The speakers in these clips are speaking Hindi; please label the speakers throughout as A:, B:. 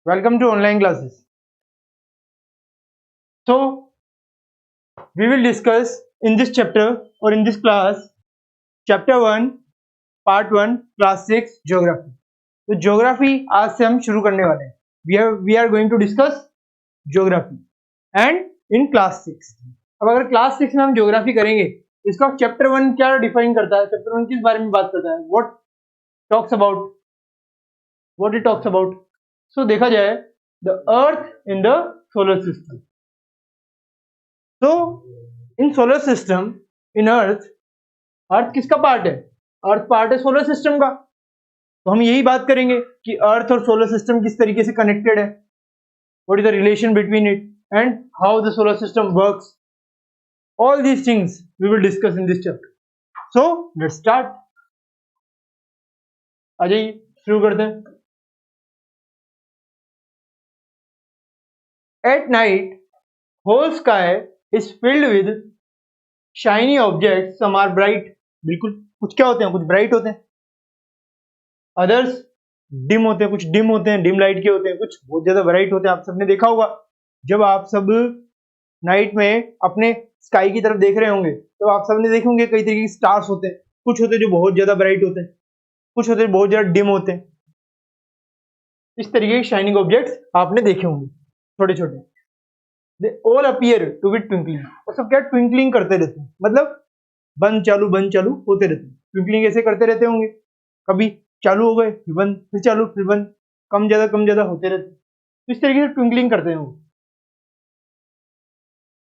A: Welcome to online classes. So, we will discuss in this chapter or in this class, chapter 1, part 1, class 6, geography. तो geography आज से हम शुरू करने वाले हैं. We are going to discuss geography and in class 6. अब अगर class 6 में हम geography करेंगे, इसका chapter 1 क्या डिफाइन करता है? chapter 1 किस बारे में बात करता है? What it talks about. So देखा जाए the earth in the solar system. So in solar system, in earth किसका पार्ट है? अर्थ पार्ट है सोलर सिस्टम का. तो हम यही बात करेंगे कि अर्थ और सोलर सिस्टम किस तरीके से कनेक्टेड है, what is the relation between it and how the solar system works. All these things we will discuss in this chapter. So let's start. आ जाइए, शुरू करते हैं. At night, whole sky is filled with shiny objects. Some are bright. बिल्कुल, कुछ क्या होते हैं? कुछ ब्राइट होते हैं, अदर्स डिम होते हैं. कुछ डिम होते हैं, डिम लाइट के होते हैं, कुछ बहुत ज्यादा ब्राइट होते हैं. आप सबने देखा होगा जब आप सब नाइट में अपने स्काई की तरफ देख रहे होंगे तो आप सबने देखे होंगे कई तरीके के स्टार्स होते हैं. कुछ होते हैं जो बहुत ज्यादा ब्राइट होते हैं, कुछ होते हैं बहुत ज्यादा डिम होते हैं. इस तरीके के शाइनिंग ऑब्जेक्ट्स आपने देखे होंगे छोटे छोटे. They all appear to be twinkling. और सब क्या ट्विंकलिंग करते रहते हैं, मतलब बंद चालू होते रहते हैं. ट्विंकलिंग ऐसे करते रहते होंगे, कभी चालू हो गए फिर बंद, फिर चालू फिर बंद, कम ज्यादा होते रहते हैं. तो इस तरीके से ट्विंकलिंग करते हैं वो.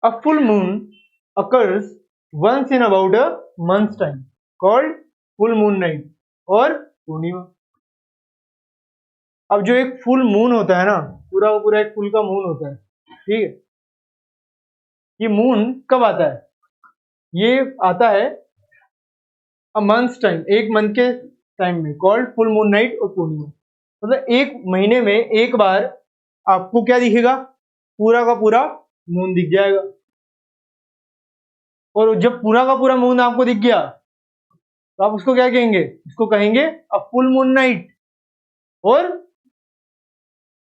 A: A full moon occurs once in about a month's time called full moon night और पूर्णिमा. अब जो एक फुल मून होता है ना, पूरा का पूरा एक फुल का मून होता है, ठीक है. ये मून कब आता है? ये आता है अ मंथ्स टाइम, एक मंथ के टाइम में, कॉल्ड फुल मून नाइट और पूर्णिमा. मतलब एक महीने में एक बार आपको क्या दिखेगा? पूरा का पूरा मून दिख जाएगा. और जब पूरा का पूरा मून आपको दिख गया तो आप उसको क्या कहेंगे? उसको कहेंगे अ फुल मून नाइट, और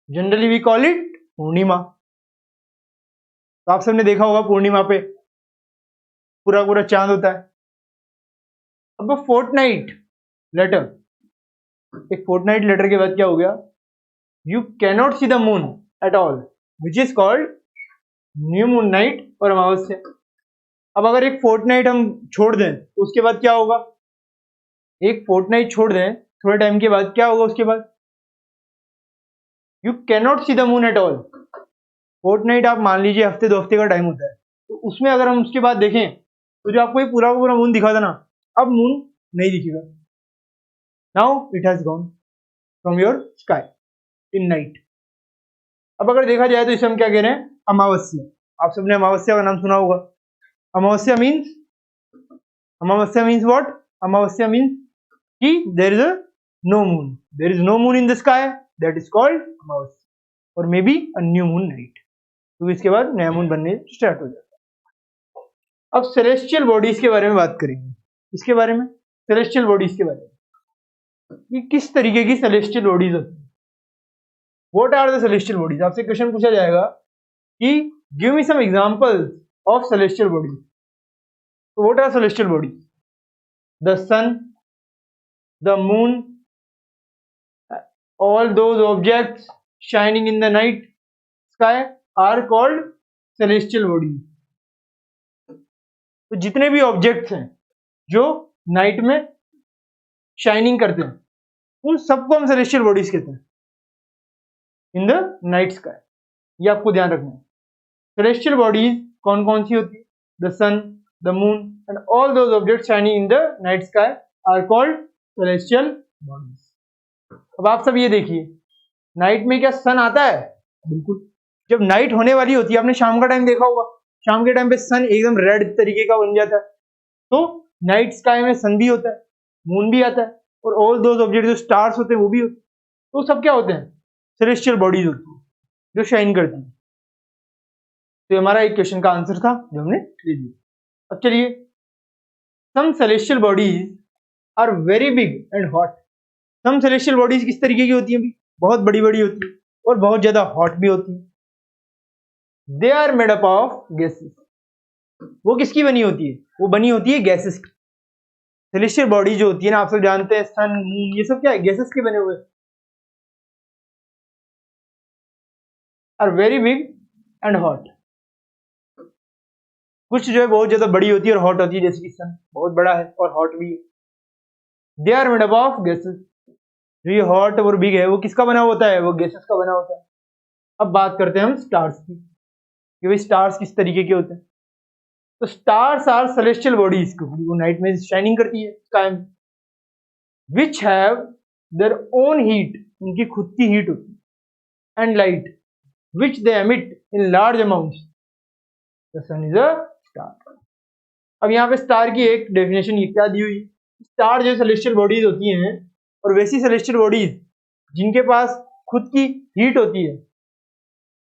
A: जनरली वी कॉल इट पूर्णिमा. तो आप सबने देखा होगा पूर्णिमा पे पूरा पूरा चांद होता है. अब फोर्टनाइट लेटर, एक फोर्टनाइट लेटर के बाद क्या हो गया? You cannot see the moon at all, which is called new moon night और अमावस्या. अब अगर एक फोर्टनाइट हम छोड़ दें तो उसके बाद क्या होगा? एक फोर्टनाइट छोड़ दें, थोड़े टाइम के बाद क्या होगा उसके बाद? You cannot see the moon at all. Fortnight आप मान लीजिए हफ्ते 2 हफ्ते का टाइम होता है, तो उसमें अगर हम उसके बाद देखें तो जो आपको ये पूरा का पूरा मून दिखा था ना, अब मून नहीं दिखेगा. Now it has gone from your sky in night. अब अगर देखा जाए तो इसे हम क्या कह रहे हैं? अमावस्या. आप सबने अमावस्या का नाम सुना होगा. अमावस्या मीन्स व्हाट? अमावस्या मीन्स कि there is no moon, there is no moon in the sky, that is called अमावस्या, और may be a new moon night. तो इसके बाद नया मून बनने स्टार्ट हो जाता है. अब सेलेस्टियल बॉडीज के बारे में बात करेंगे. इसके बारे में, सेलेस्टियल बॉडीज के बारे में, कि किस तरीके की सेलेस्टियल बॉडीज होती है. What are the celestial bodies? आपसे क्वेश्चन पूछा जाएगा कि give me some examples of celestial bodies. तो what are celestial bodies? The sun, the moon, all those objects shining in the night sky are called celestial bodies. तो जितने भी ऑब्जेक्ट्स हैं जो नाइट में शाइनिंग करते हैं उन सबको हम सेलेस्टियल बॉडीज कहते हैं इन द नाइट स्काई. ये आपको ध्यान रखना है. सेलेस्टियल बॉडीज कौन कौन सी होती है? The sun, the moon and all those objects shining in the night sky are called celestial bodies. अब आप सब ये देखिए, नाइट में क्या सन आता है? बिल्कुल. जब नाइट होने वाली होती है, आपने शाम का टाइम देखा होगा, शाम के टाइम पे सन एकदम रेड तरीके का बन जाता है. तो नाइट स्काई में सन भी होता है, मून भी आता है, और ऑल दोज ऑब्जेक्ट जो स्टार्स होते हैं वो भी होते हैं. तो सब क्या होते हैं? सेलेस्टियल बॉडीज होती है जो शाइन करती है. तो हमारा एक क्वेश्चन का आंसर था जो हमने ले लिया. अब चलिए, some celestial bodies are very big and hot. Some celestial bodies किस तरीके की होती हैं? बहुत बड़ी बड़ी होती है. और बहुत ज्यादा हॉट भी होती है। They are made up of gases. वो किसकी बनी होती है? वो बनी होती है गैसेस की। सेलेस्टियल बॉडी जो होती है ना, आप सब जानते हैं, सन, मून, ये सब क्या है? गैसेस के बने हुए। Are very big and hot. कुछ जो है बहुत ज्यादा बड़ी होती है और हॉट होती है, जैसे कि सन बहुत बड़ा है और हॉट भी है। They are made up of gases. जो ये हॉट और बिग है वो किसका बना होता है? वो गैसेस का बना होता है। अब बात करते हैं हम स्टार्स की, कि भाई स्टार्स किस तरीके के होते हैं। तो स्टार्स आर सेलेस्टियल बॉडीज, क्योंकि वो नाइट में शाइनिंग करती है स्काई में, which have their own heat, उनकी खुद की हीट होती है, and light which they emit in large amounts. The sun is a star. अब यहाँ पे स्टार की एक डेफिनेशन ये क्या दी हुई है? स्टार जो सेलेस्टियल बॉडीज होती हैं, और वैसी सेलेस्टियल बॉडीज जिनके पास खुद की हीट होती है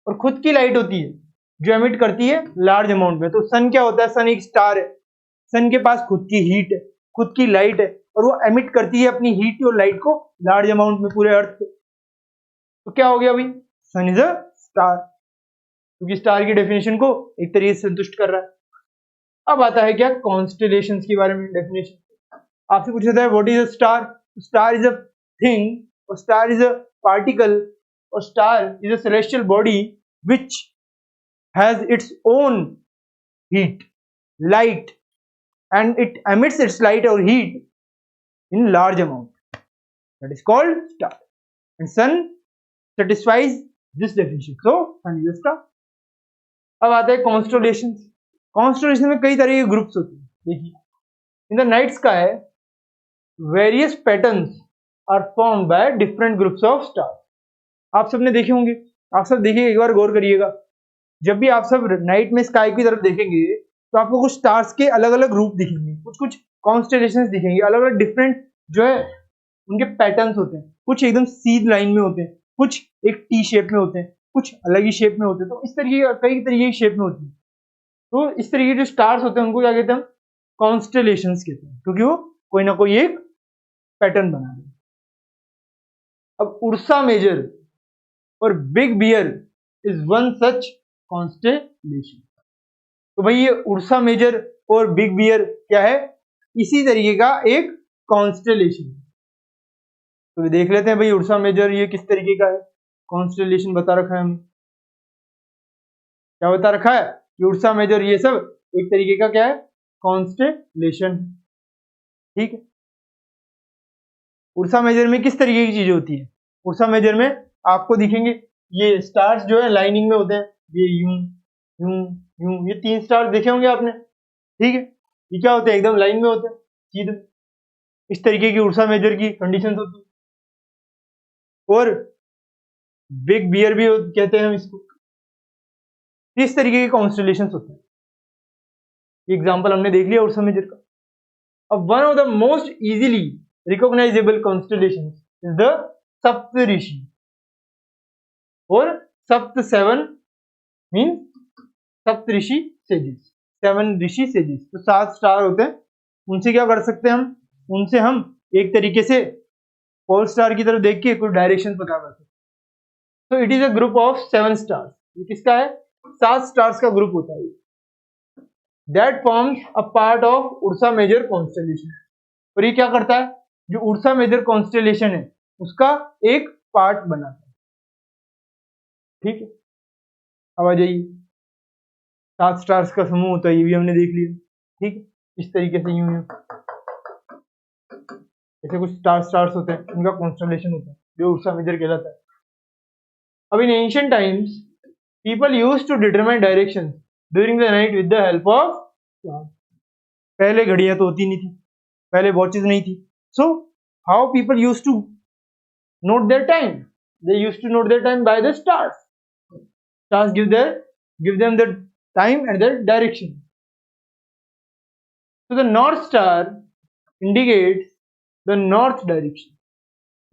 A: और खुद की लाइट होती है, जो एमिट करती है लार्ज अमाउंट में। तो सन क्या होता है? सन एक स्टार है, सन के पास खुद की हीट है, खुद की लाइट है, और वो एमिट करती है अपनी हीट और लाइट को लार्ज अमाउंट में पूरे अर्थ पे। तो क्या हो गया भाई? सन इज अ स्टार, क्योंकि स्टार की डेफिनेशन को एक तरीके से संतुष्ट कर रहा है। अब आता है क्या? कॉन्स्टेलेशंस के बारे में डेफिनेशन। आपसे पूछा था what is a star? Star is a thing, और स्टार इज अ पार्टिकल, और star is a celestial body which has its own heat, light, and it emits its light or heat in large amount. That is called star. And sun satisfies this definition. So, sun is a star. अब आता है कॉन्स्टोलेशन। कॉन्स्टोलेशन में कई तरह के ग्रुप्स होते हैं। देखिए, in the night sky various patterns are formed by different groups of stars. आप सबने देखे होंगे, आप सब देखिए, एक बार गौर करिएगा। जब भी आप सब नाइट में स्काई की तरफ देखेंगे तो आपको कुछ स्टार्स के अलग अलग रूप दिखेंगे, कुछ कुछ कॉन्स्टेलेशंस दिखेंगे, अलग अलग डिफरेंट जो है उनके पैटर्न्स होते हैं। कुछ एकदम सीध लाइन में होते हैं, कुछ एक टी शेप में होते हैं, कुछ अलग ही शेप में होते हैं। तो इस तरीके कई तरीके की शेप में होती है। तो इस तरीके के जो स्टार्स होते हैं उनको क्या कहते हैं? हम कॉन्स्टेलेशंस कहते हैं, क्योंकि वो कोई ना कोई एक पैटर्न बना रहे हैं। अब उर्सा मेजर और Big Bear is one such constellation. तो भाई ये उर्सा मेजर और बिग बियर क्या है? इसी तरीके का एक कॉन्स्टेलेशन। तो देख लेते हैं भाई उर्सा मेजर ये किस तरीके का है। कॉन्स्टेलेशन बता रखा है हमें, क्या बता रखा है? कि उर्सा मेजर ये सब एक तरीके का क्या है? कॉन्स्टेलेशन। ठीक है। उर्सा मेजर में किस तरीके की चीजें होती है? उर्सा मेजर में आपको दिखेंगे ये स्टार्स जो है लाइनिंग में होते हैं, ये यूं यूं यूं, ये 3 स्टार देखे होंगे आपने। ठीक है, ये क्या होते हैं? एकदम लाइन में होते हैं, सीधे। इस तरीके की उर्सा मेजर की कंडीशंस होती है। और बिग बियर भी कहते हैं हम इसको। इस तरीके के कॉन्स्टेलेशंस होते हैं। एग्जांपल हमने देख लिया उर्सा मेजर का। अब one of the most easily recognisable constellations is the Saptarishi, और सप्त 7 मीन सप्तऋषि सेजेस, 7 ऋषि सेजेस। तो 7 स्टार होते हैं। उनसे क्या कर सकते हैं हम? उनसे हम एक तरीके से पोल स्टार की तरफ देख के कोई डायरेक्शन पता कर सकते हैं। तो it is a group of 7 stars. ये किसका है? 7 स्टार्स का ग्रुप होता है that forms a part of Ursa Major constellation. और ये क्या करता है? जो उर्सा मेजर कॉन्स्टेलेशन है उसका एक पार्ट बनाता है। ठीक है, अब आ जाइए। 7 स्टार्स का समूह होता है, ये भी हमने देख लिया। ठीक है, इस तरीके से यूं ऐसे कुछ स्टार्स होते हैं, उनका कॉन्स्टेलेशन होता है जो उर्सा मेजर कहलाता है। अब in ancient times people used to determine direction during the night with the help of stars. पहले घड़ियां तो होती नहीं थी, पहले वॉचेस नहीं थी। So how people used to note their time? They used to note their time by the stars. Stars give them the time and the direction. So the North Star indicates the north direction.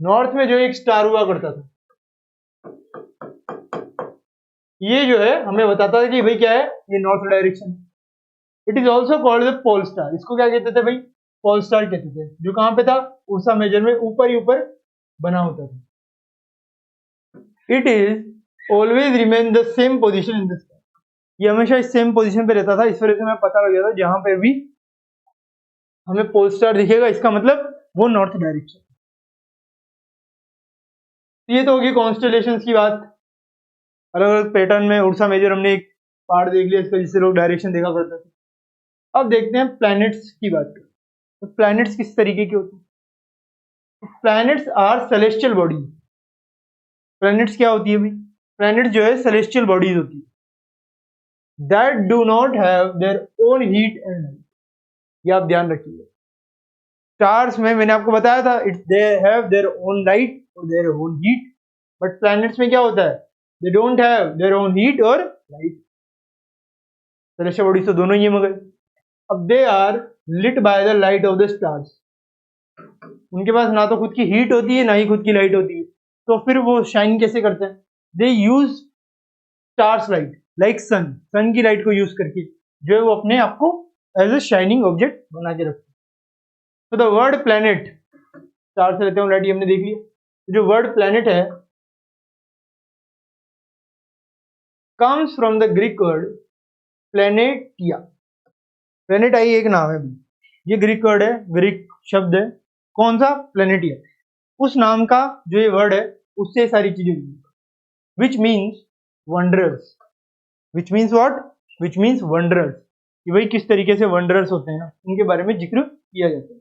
A: North में जो एक स्टार हुआ करता था, ये जो है हमें बताता था कि भाई क्या है? ये north direction. It is also called the pole star. इसको क्या कहते थे भाई? पोल स्टार कहते थे। जो कहां पे था? उर्सा मेजर में ऊपर ही ऊपर बना होता था। It is always remain the same position in the sky. ये हमेशा इस सेम पोजिशन पे रहता था, इस वजह से हमें पता लग गया था जहां पे भी हमें पोल स्टार दिखेगा इसका मतलब वो नॉर्थ डायरेक्शन। ये तो होगी कॉन्स्टेलेशंस की बात, अलग अलग पैटर्न में। उड़सा मेजर हमने एक पार्ट देख लिया इसका, जिससे लोग डायरेक्शन देखा करते थे। अब देखते हैं प्लैनेट्स की बात। तो प्लैनेट्स किस तरीके के होते हैं? Planets are celestial bodies. Planets क्या होती है भाई? प्लैनेट्स जो है सेलेस्टियल बॉडीज होती है that do not have their own heat and light. ये आप ध्यान रखिए। स्टार्स में मैंने आपको बताया था it's they have their own light और their own heat, but planets में क्या होता है? They don't have their own heat और लाइट। सेलेस्टियल बॉडीज तो दोनों ही है मगर। अब they are lit by the light of the stars. उनके पास ना तो खुद की हीट होती है ना ही खुद की लाइट होती है, तो फिर वो शाइन कैसे करते हैं? दे यूज स्टार्स लाइट लाइक सन। सन की लाइट को यूज करके जो है वो अपने आप को एज ए शाइनिंग ऑब्जेक्ट बना के रखते हैं। तो द वर्ड प्लैनेट, स्टार से लेते हैं लाइट, हमने देख लिया। जो वर्ड प्लैनेट है comes from the Greek word planetia. Planetai एक नाम है भी, ये ग्रीक वर्ड है, ग्रीक शब्द है। कौन सा? प्लैनेटिया। उस नाम का जो ये वर्ड है उससे सारी चीजें हुई, which means wanderers. Which means what? Which means wanderers. कि भाई किस तरीके से वंडरर्स होते हैं ना, उनके बारे में जिक्र किया जाता है।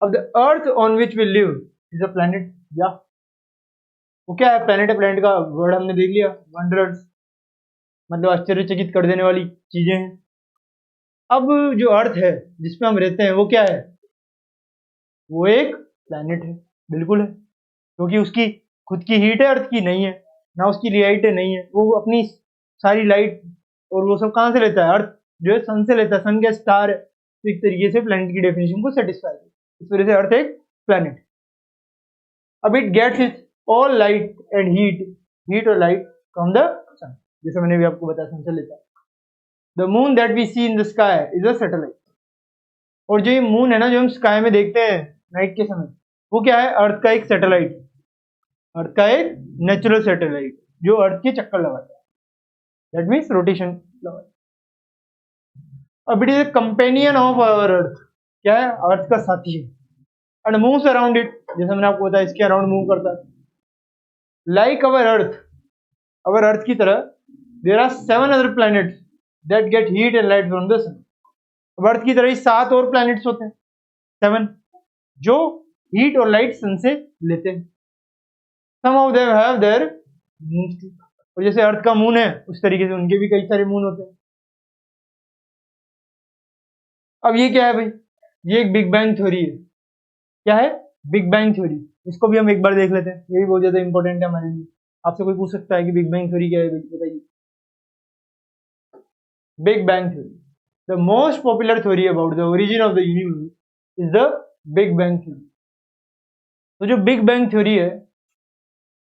A: अब the earth on which we live is a planet. या वो क्या है? प्लैनेट है। प्लैनेट का वर्ड हमने देख लिया, वंडरर्स मतलब आश्चर्यचकित कर देने वाली चीजें हैं। अब जो अर्थ है जिसपे हम रहते हैं वो क्या है? वो एक प्लैनेट है। बिल्कुल है, क्योंकि उसकी खुद की हीट है, अर्थ की नहीं है, ना उसकी लाइट है, नहीं है। वो अपनी सारी लाइट और वो सब कहाँ से लेता है? अर्थ जो है सन से लेता है, सन का स्टार है। तो एक तरीके से प्लैनेट की डेफिनेशन को सेटिस्फाई है, इस वजह से अर्थ एक प्लैनेट। अब it gets its all light and heat और लाइट फ्रॉम द सन, जैसे मैंने भी आपको बताया सन से लेता है। The moon that we see in the sky is a satellite. और जो ये मून है ना, जो हम स्काई में देखते हैं नाइट के समय, वो क्या है? अर्थ का एक सैटेलाइट, अर्थ का एक नेचुरल सैटेलाइट जो अर्थ के चक्कर लगाता है, दैट मीन्स रोटेशन लगाता है। अब it is companion of our earth. क्या है? अर्थ का साथी है। एंड मूव्स अराउंड इट, जैसे मैंने आपको बताया इसके अराउंड मूव करता है। लाइक अवर अर्थ की तरह there are 7 other planets that get heat and light from the sun. अब अर्थ की तरह ही 7 और प्लैनेट्स होते हैं, 7, जो हीट और लाइट सन से लेते हैं। Some of them have their moons too. और जैसे अर्थ का मून है उस तरीके से उनके भी कई सारे मून होते हैं। अब ये क्या है भाई? ये एक बिग बैंग थ्योरी है। क्या है? Big bang theory. इसको भी हम एक बार देख लेते हैं, ये भी बहुत ज्यादा इंपॉर्टेंट है हमारे लिए। आपसे कोई पूछ सकता है कि बिग बैंग थ्योरी क्या है, बताइए। Big bang theory, the most popular theory about the origin of the universe is the big bang theory. तो जो बिग बैंग थ्योरी है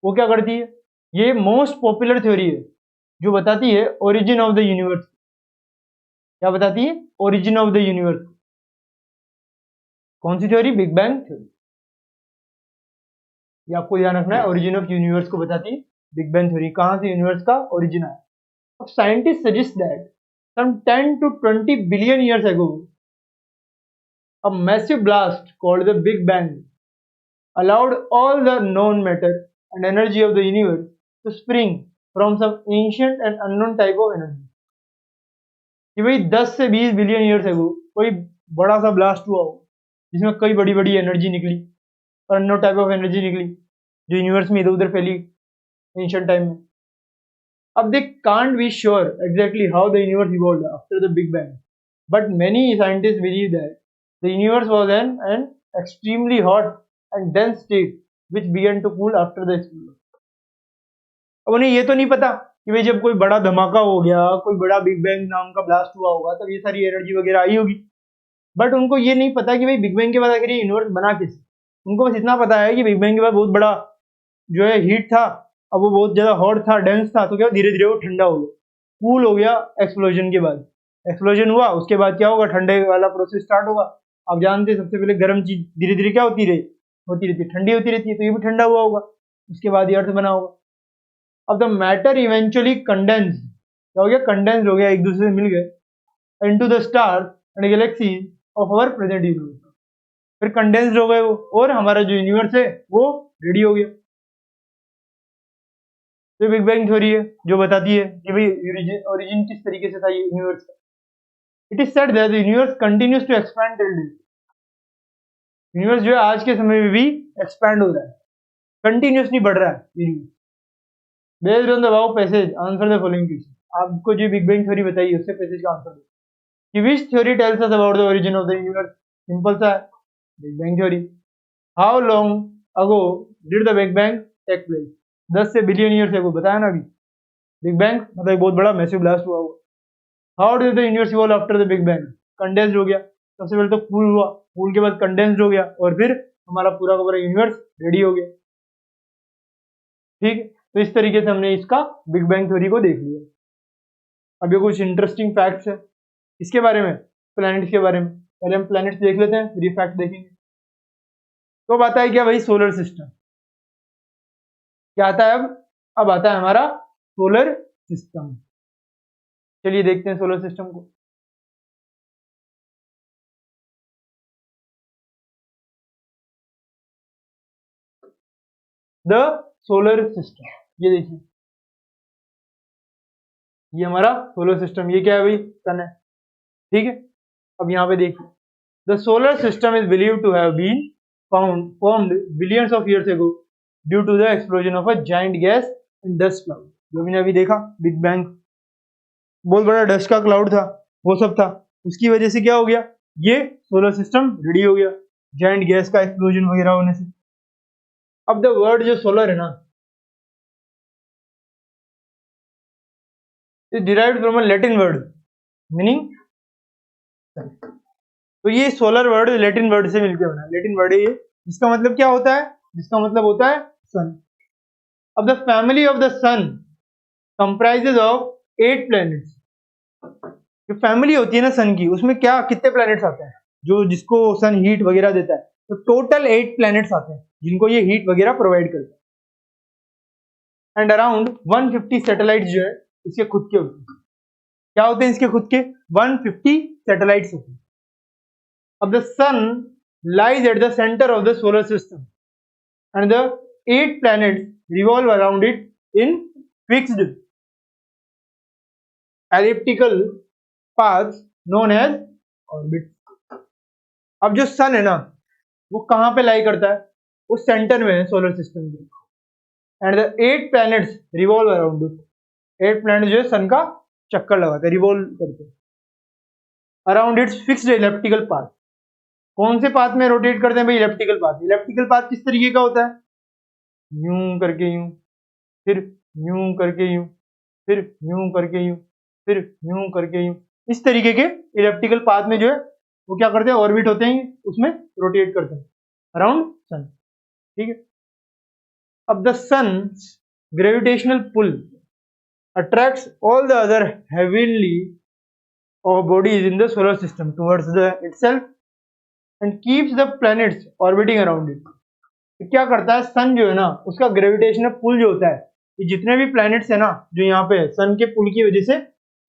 A: वो क्या करती है? ये मोस्ट पॉपुलर थ्योरी है जो बताती है ओरिजिन ऑफ द यूनिवर्स। क्या बताती है? Origin of the universe. कौन सी थ्योरी? Big bang theory. ये आपको ध्यान रखना है, ओरिजिन ऑफ यूनिवर्स को बताती है बिग बैंग थ्योरी, कहां से यूनिवर्स का ओरिजिन आया। अब scientist suggest that some 10 to 20 billion years ago a massive blast called the Big Bang allowed all the known matter and energy of the universe to spring from some ancient and unknown type of energy। कि भाई 10 से 20 बिलियन ईयर्स अगो कोई बड़ा सा ब्लास्ट हुआ हो जिसमें कई बड़ी बड़ी एनर्जी निकली और अननोन टाइप ऑफ एनर्जी निकली जो यूनिवर्स में इधर उधर फैली एंशिएंट टाइम में। अब they can't be sure exactly how the universe evolved after the Big Bang, but many scientists believe that the universe was an extremely hot and dense state which began to cool after the explosion। अब उन्हें ये तो नहीं पता कि भाई जब कोई बड़ा धमाका हो गया, कोई बड़ा बिग बैंग नाम का ब्लास्ट हुआ होगा तब ये सारी एनर्जी वगैरह आई होगी, बट उनको ये नहीं पता कि भाई बिग बैंग के बाद आखिर ये यूनिवर्स बना कैसे। उनको बस इतना पता है कि बिग बैंग के बाद बहुत बड़ा जो है हीट था, अब वो बहुत ज्यादा हॉट था, डेंस था, तो क्या धीरे धीरे वो ठंडा हो गया, कूल हो गया एक्सप्लोजन के बाद। एक्सप्लोजन हुआ उसके बाद क्या होगा? ठंडे वाला प्रोसेस स्टार्ट होगा। आप जानते हैं सबसे पहले गर्म चीज धीरे धीरे क्या होती रहती है? ठंडी होती रहती है, तो ये भी ठंडा हुआ होगा। उसके बाद ये अर्थ बना होगा। अब द मैटर इवेंचुअली कंडेंस, क्या हो गया, कंडेंस हो गया, एक दूसरे से मिल गए into the star and galaxies of our present universe, फिर कंडेंस्ड हो गए वो, और हमारा जो यूनिवर्स है वो रेडी हो गया। तो बिग बैंग थ्योरी है जो बताती है कि भाई ओरिजिन किस तरीके से था ये यूनिवर्स का। It is said that the universe continues to expand till today, universe जो है आज के समय में भी एक्सपैंड हो रहा है, कंटिन्यूसली बढ़ रहा है universe. Based on the above passage answer the following question, आपको जो बिग बैंग थ्योरी बताई उससे पैसेज का आंसर दो कि which theory tells us about the origin of the universe. Simple सा है, big bang theory. How long ago did the big bang take place, 10 से बिलियन ईयर से, को बताया ना अभी। बिग बैंग मतलब बहुत बड़ा मैसिव ब्लास्ट हुआ होगा। How did the universe evolve after the big bang, condensed हो गया, सबसे पहले तो कूल हुआ, कूल के बाद कंडेंस्ड हो गया, और फिर हमारा पूरा का पूरा यूनिवर्स रेडी हो गया। ठीक है, तो इस तरीके से हमने इसका बिग बैंग थ्योरी को देख लिया। अब ये कुछ इंटरेस्टिंग फैक्ट्स है इसके बारे में, प्लैनेट्स के बारे में। पहले हम प्लैनेट्स देख लेते हैं, फिर ये फैक्ट देखेंगे। तो अब आता है क्या भाई, सोलर सिस्टम। क्या आता है अब आता है हमारा सोलर सिस्टम। चलिए देखते हैं सोलर सिस्टम को। द सोलर सिस्टम, ये देखिए, ये हमारा सोलर सिस्टम, ये क्या है भाई, सन है। ठीक है, अब यहाँ पे देखिए, the solar system is believed to have been formed billions of years ago due to the explosion of a giant gas and dust cloud। जो मैंने अभी देखा बिग बैंग, बहुत बड़ा डस्ट का क्लाउड था, वो सब था, उसकी वजह से क्या हो गया, ये सोलर सिस्टम रेडी हो गया, जायंट गैस का एक्सप्लोजन वगैरह होने से। अब द वर्ड जो सोलर है ना, is derived from a Latin word meaning, तो ये सोलर वर्ड लैटिन वर्ड से मिलकर बना, लैटिन वर्ड है ये, जिसका मतलब क्या होता है, जिसका मतलब होता है सन। अब the family of the sun comprises of 8 planets. जो फैमिली होती है ना सन की, उसमें क्या कितने प्लैनेट्स आते हैं, जो जिसको सन हीट वगैरह देता है, तो टोटल 8 प्लैनेट्स आते हैं जिनको ये हीट वगैरह प्रोवाइड करता है। एंड अराउंड 150 सैटेलाइट्स जो है इसके खुद के होते हैं। क्या होते हैं इसके खुद के, 150 सैटेलाइट्स होते हैं। अब the sun lies at the center of the solar system and the 8 planets revolve around it in fixed elliptical paths known as orbits। अब जो सन है ना, वो कहां पे लाई करता है, वो सेंटर में है सोलर सिस्टम के, and the 8 planets revolve around it। 8 planets जो है सन का चक्कर लगाते हैं, रिवॉल्व करते हैं around its fixed elliptical path. कौन से पाथ में रोटेट करते हैं भाई, इलेप्टिकल पाथ। इलेप्टिकल पाथ किस तरीके का होता है, यूं करके यूं, फिर यूं करके यूं, फिर यूं करके यूं, फिर यूं करके यूं, इस तरीके के इलेप्टिकल पाथ में जो है वो क्या करते हैं, ऑर्बिट होते हैं, उसमें रोटेट करते हैं अराउंड सन। ठीक है, अब the sun gravitational pull attracts all the other heavenly bodies in the solar system towards the itself and keeps the planets orbiting around it. क्या करता है सन जो है ना, उसका ग्रेविटेशनल पुल जो होता है, ये जितने भी प्लैनेट्स है ना जो यहाँ पे सन के पुल की वजह से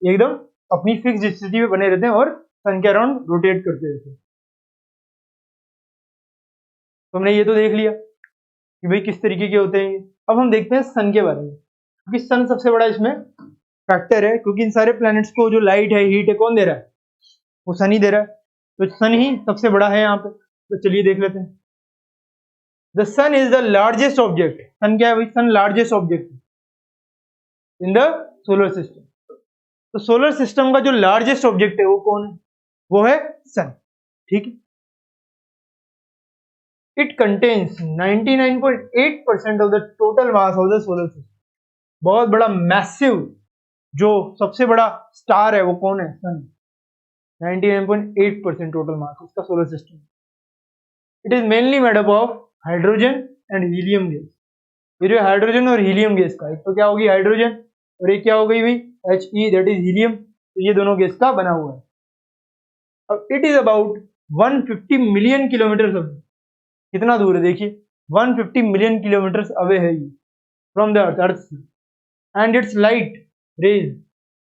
A: एकदम अपनी फिक्स स्थिति में बने रहते हैं और सन के अराउंड रोटेट करते रहते हैं। तो हमने ये तो देख लिया कि भाई किस तरीके के होते हैं। अब हम देखते हैं सन के बारे में, क्योंकि सन सबसे बड़ा इसमें फैक्टर है, क्योंकि इन सारे प्लैनेट्स को जो लाइट है, हीट है, कौन दे रहा है, वो सन ही दे रहा है, तो सन ही सबसे बड़ा है यहाँ पे। तो चलिए देख लेते हैं। The sun is the largest object, sun क्या है भाई, sun largest object in the solar system. तो सोलर सिस्टम का जो लार्जेस्ट ऑब्जेक्ट है वो कौन है, वो है सन। ठीक है, it contains 99.8% of the total mass of the solar system. बहुत बड़ा मैसिव जो सबसे बड़ा स्टार है वो कौन है, सन। 99.8% टोटल मास उसका solar system. It is mainly made up of hydrogen and helium gas. ये जो हाइड्रोजन और हीलियम गैस का, एक तो क्या होगी हाइड्रोजन और एक क्या हो गई भाई He, दैट इज हीलियम। तो ये दोनों गैस का बना हुआ है। अब it is about 150 million kilometre, कितना दूर है देखिए, 150 मिलियन किलोमीटर्स अवे है ये फ्रॉम द अर्थ से, and its light rays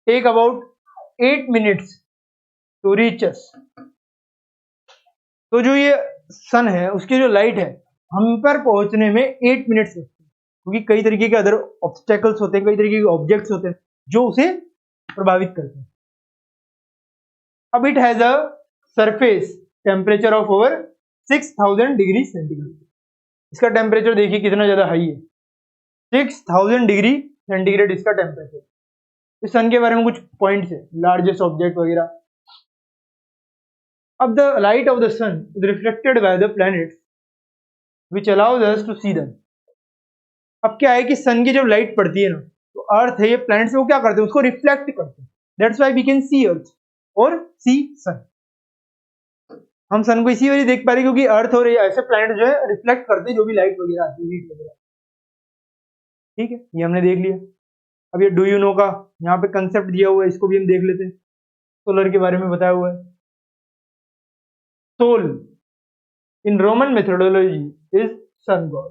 A: take about 8 minutes to reach us. तो जो ये सन है उसकी जो लाइट है हम पर पहुंचने में 8 मिनट्स लगते हैं, क्योंकि कई तरीके के अदर ऑब्स्टेकल्स होते हैं, कई तरीके के ऑब्जेक्ट्स होते हैं जो उसे प्रभावित करते हैं। अब it has a surface temperature of over 6000 degree centigrade. इसका टेम्परेचर देखिए कितना ज्यादा हाई है, 6000 डिग्री सेंटीग्रेड इसका टेम्परेचर। इस सन के बारे में कुछ पॉइंट्स है, लार्जेस्ट ऑब्जेक्ट वगैरह। अब the light of the sun is reflected by the planets which allows us to see them. अब क्या है कि सन की जब लाइट पड़ती है ना, तो अर्थ है, ये प्लैनेट्स वो क्या करते हैं, उसको रिफ्लेक्ट करते हैं। That's why we can see earth और सी सन। हम सन को इसी वजह देख पा रहे क्योंकि अर्थ और ऐसे प्लैनेट जो है रिफ्लेक्ट करते हैं जो भी लाइट वगैरह आती है, हीट वगैरह। ठीक है, ये हमने देख लिया। अब ये डू यू नो का यहाँ पे कंसेप्ट दिया हुआ है, इसको भी हम देख लेते हैं। सोलर के बारे में बताया हुआ है। Sol in Roman methodology is sun god.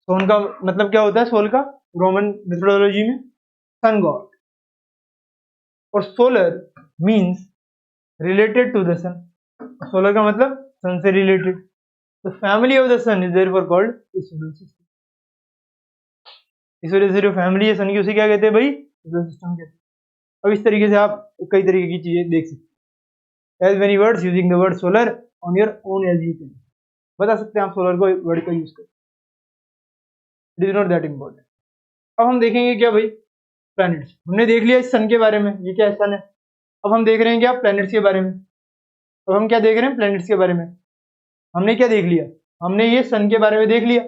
A: Sol का मतलब क्या होता है, सोल का रोमन मेथोडोलॉजी में सन गॉड। और solar means related to the sun. Solar का मतलब सन से related. The family of the sun is therefore called solar system. इस वजह से जो फैमिली है सन की उसे क्या कहते हैं भाई, सोलर सिस्टम कहते हैं। अब इस तरीके से आप कई तरीके की चीजें देख सकते हैं। As many words using the word solar on your own as you can. बता सकते हैं आप सोलर को वर्ड का यूज कर। It is not that important. अब हम देखेंगे क्या भाई, प्लैनेट्स। हमने देख लिया इस सन के बारे में, ये क्या सन है। अब हम देख रहे हैं क्या प्लैनेट्स के बारे में। अब हम क्या देख रहे हैं प्लैनेट्स के बारे में। हमने क्या देख लिया, हमने ये सन के बारे में देख लिया।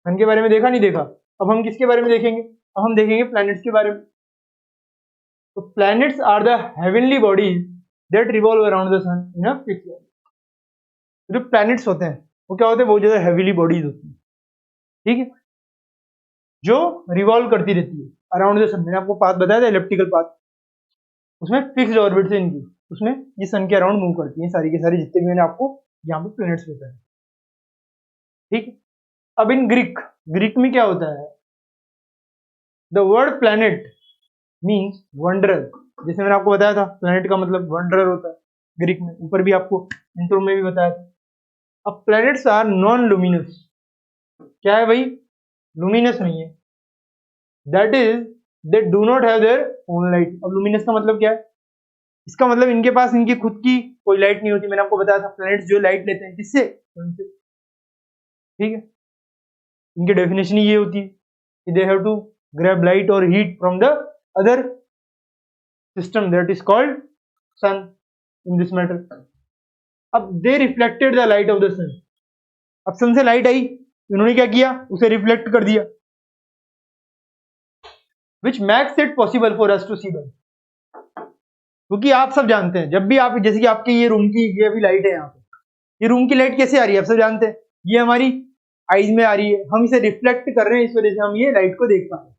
A: सन के बारे में देखा नहीं देखा। अब हम किसके बारे में देखेंगे, अब हम देखेंगे प्लैनेट्स के बारे में। तो planets are the heavenly bodies that revolve around the sun in a fixed orbit. जो प्लैनेट्स होते हैं वो क्या होते हैं, बहुत ज्यादा हेवीली बॉडीज होती है। ठीक है, जो रिवॉल्व करती रहती है अराउंड द सन। मैंने आपको पाथ बताया था, इलेप्टिकल पाथ। उसमें फिक्स्ड ऑर्बिट से इनकी, उसमें ये सन के अराउंड मूव करती है सारी के सारी, जितने भी मैंने आपको यहाँ पे प्लैनेट्स बताए। ठीक है, अब इन ग्रीक, ग्रीक में क्या होता है, the word planet means wanderer. जैसे मैंने आपको बताया था प्लैनेट का मतलब वंडरर होता है ग्रीक में, ऊपर भी आपको इंट्रो में भी बताया था। अब प्लैनेट्स आर नॉन लुमिनस। क्या है भाई, लुमिनस नहीं है। That is they do not have their own light. अब लुमिनस का मतलब क्या है, इसका मतलब इनके पास इनकी खुद की कोई लाइट नहीं होती। मैंने आपको बताया था प्लैनेट्स जो लाइट लेते हैं किससे, उनसे। ठीक है, इनकी डेफिनेशन ये होती है कि they have to grab light और heat from the other system that is called sun in this matter. अब they reflected the light of the sun. अब सन से लाइट आई, इन्होंने क्या किया, उसे रिफ्लेक्ट कर दिया, which makes it possible for us to see them. क्योंकि आप सब जानते हैं, जब भी आप, जैसे कि आपके ये रूम की ये अभी लाइट है यहाँ पे, ये रूम की लाइट कैसे आ रही है, आप सब जानते हैं, ये हमारी आईज में आ रही है, हम इसे रिफ्लेक्ट कर रहे हैं, इस वजह से हम ये लाइट को देख पा रहे हैं।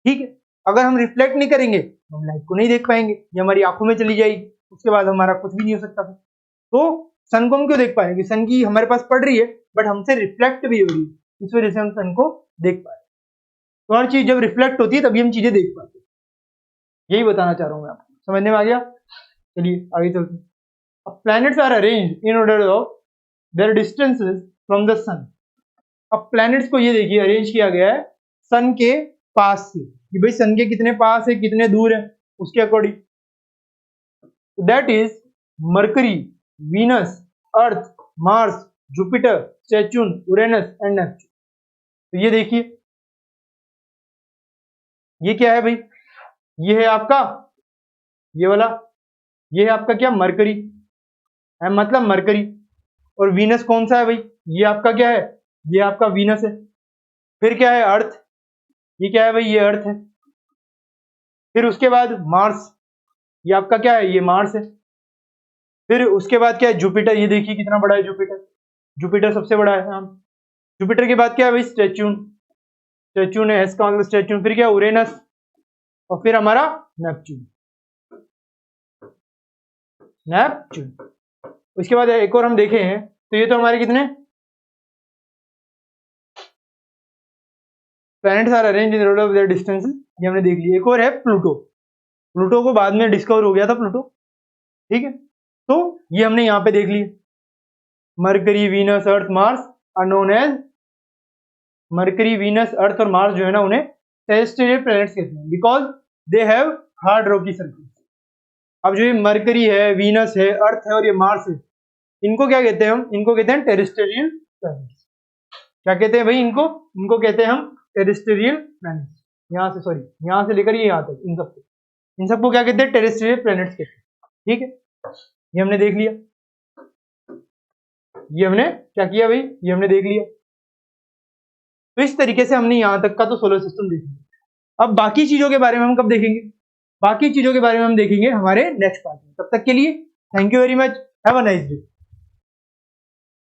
A: ठीक है, अगर हम रिफ्लेक्ट नहीं करेंगे हम लाइट को नहीं देख पाएंगे, ये हमारी आंखों में चली जाएगी, उसके बाद हमारा कुछ भी नहीं हो सकता था। तो सन को हम क्यों देख पा रहे हैं, सन की हमारे पास पड़ रही है बट हमसे रिफ्लेक्ट भी हो रही है, इस वजह से हम सन को देख पा रहे हैं। तो हर चीज जब रिफ्लेक्ट होती है तभी हम चीजें देख पाते हैं। यही बताना चाह रहा हूं मैं आपको, समझने में आ गया। चलिए आगे चलते हैं। अब planets are arranged in order of their distances from the sun. अब प्लैनेट्स को ये देखिए अरेंज किया गया है सन के पास से, कि भाई सन के कितने पास है कितने दूर है उसके according. That is mercury, Venus, Earth, Mars, Jupiter, Saturn, Uranus and Neptune. तो ये देखिए, ये क्या है भाई, ये है आपका ये वाला, ये है आपका क्या, मरकरी है, मतलब मरकरी। और वीनस कौन सा है भाई, ये आपका क्या है, ये आपका वीनस है। फिर क्या है, अर्थ, ये क्या है भाई, ये अर्थ है। फिर उसके बाद मार्स, ये आपका क्या है, ये मार्स है। फिर उसके बाद क्या है, जुपिटर, ये देखिए कितना बड़ा है जुपिटर, जुपिटर सबसे बड़ा है। हम जुपिटर के बाद क्या है भाई, स्टैच्यून, स्टैच्यून है, एस का मतलब स्टैच्यून। फिर क्या, यूरेनस, और फिर हमारा नेपच्यून, नेपच्यून। उसके बाद एक और हम देखे हैं, तो ये तो हमारे कितने planets are arranged in order of their distances, ये हमने देख लिया। एक और है प्लूटो, प्लूटो को बाद में डिस्कवर हो गया था प्लूटो, ठीक है, तो ये हमने यहाँ पे देख लिया। Mercury, Venus, Earth, Mars are known as, Mercury, Venus, Earth और मार्स जो है ना उन्हें टेरेस्ट्रियल प्लैनेट्स कहते हैं because they have hard Rocky surface. अब जो ये मरकरी है, वीनस है, अर्थ है और ये मार्स है, इनको क्या कहते हैं हम? इनको कहते हैं टेरेस्ट्रियल प्लैनेट्स। क्या कहते हैं भाई इनको? इनको कहते हैं हम टेरेस्ट्रियल प्लैनेट्स। यहाँ से सॉरी, यहाँ से लेकर ये यहाँ तक इन सबको क्या कहते हैं? टेरेस्ट्रियल प्लैनेट्स कहते हैं, ठीक है। ये हमने देख लिया, ये हमने क्या किया भाई? ये हमने देख लिया। तो इस तरीके से हमने यहाँ तक का तो सोलर सिस्टम देख लिया। अब बाकी चीजों के बारे में हम कब देखेंगे? बाकी चीजों के बारे में हम देखेंगे हमारे नेक्स्ट पार्ट में। तब तक के लिए thank you very much, have a nice day.